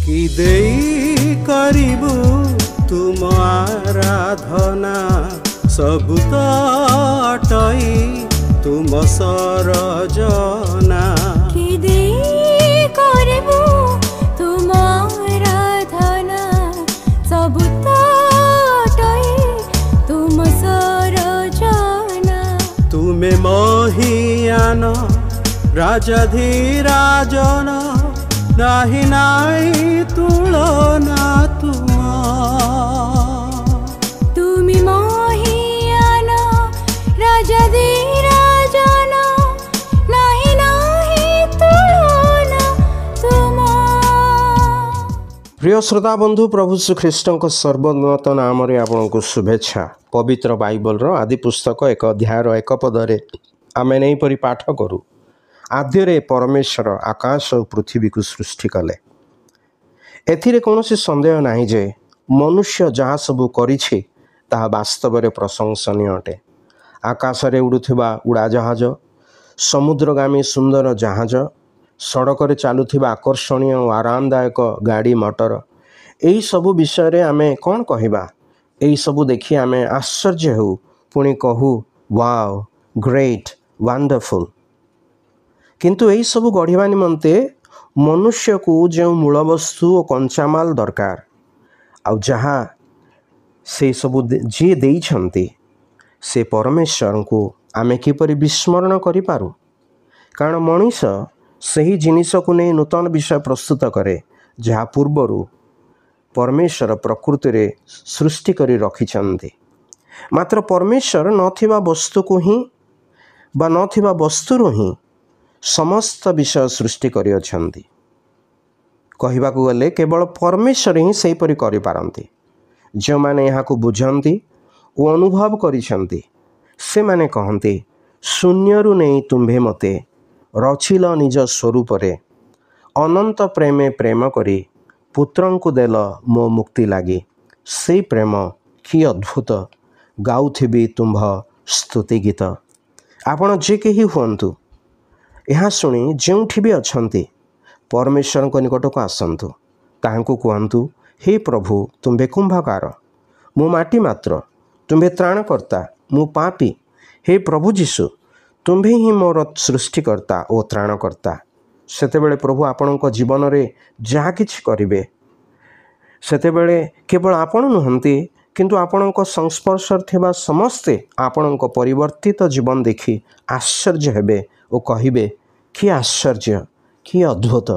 कि देई करिबु तुम आराधना सबु तो अटई तुम सरजना कि देई करिबु तुम आराधना सबु तो अटई तुम सरजना तुमे महियान राजाधिराजन नाही नाही तुलना तुम तुमी महियान राजाधिराजन नाही नाही तुलना तुम। प्रिय श्रोता बंधु प्रभु श्रीख्रीष्ट सर्वोन्नत नाम आपण को शुभेच्छा। पवित्र बाइबल आदि पुस्तक 1 अध्याय 1 पदरे आमे नहीं परी पाठ करू। आद्यरे परमेश्वर आकाश और पृथ्वी को सृष्टि कले। एथिरे कौनसी संदेह नहीं जे मनुष्य जहाँ सबू करिछि ताहा वास्तव में प्रशंसनीय अटे। आकाश रे उड़ुथिबा उड़ाजहाज, समुद्रगामी सुंदर जहाज, सड़क रे चलुथिबा आकर्षणीय और आरामदायक गाड़ी मोटर, यही सबू विषय आमे कौन कहिबा। यही सबू देखि आमे आश्चर्य हो पुणी कहू वाओ ग्रेट वंडरफुल। किंतु यही सबू गढ़िबा निमंते मनुष्य को जो मूल वस्तु और कंचामाल दरकार आउ जहाँ से सबू जी देइछंती से परमेश्वर को आमे किपरि विस्मरण करिपारू। कारण मनीष सही जिनिस को नहीं नूतन विषय प्रस्तुत करे जहाँ पूर्वरु परमेश्वर प्रकृति रे सृष्टि करी रखिछंती। मात्र परमेश्वर नथिबा वस्तु को ही बा नथिबा वस्तुरु ही समस्त विषय सृष्टि करी अछंती। कहिबाकू गले केवल परमेश्वर ही सही परि करि पारंती। जो माने यहाँ को बुझंती ओ अनुभव करिछंती से माने कहंती शून्यरु नहीं तुम्भे मते रचिल निज स्वरूप रे अनंत प्रेमे प्रेम करी पुत्रंकु देल मो मुक्ति लागी से प्रेम कि अद्भुत गाउथिबी तुम्भ स्तुति गीत। आपण जे केही हुअन्तु यहाँ शुणी जोठी भी अछंती परमेश्वर को निकट को आसतु ताहांकु कहतु हे प्रभु तुम्भे कुंभकार मु माटी मात्र तुम्भे त्राणकर्ता मु पापी हे प्रभु जीशु तुम्भे ही मोर सृष्टिकर्ता और त्राणकर्ता। सेतेबेले प्रभु आपणक जीवन रे जहा किछि करिवे सेतेबेले केवल आपण नुहंती किंतु आपणक संस्पर्श थिबा समस्ते आपणक परिवर्तित जीवन देखि आश्चर्य हेबे और कहिबे कि आश्चर्य कि अद्भुत।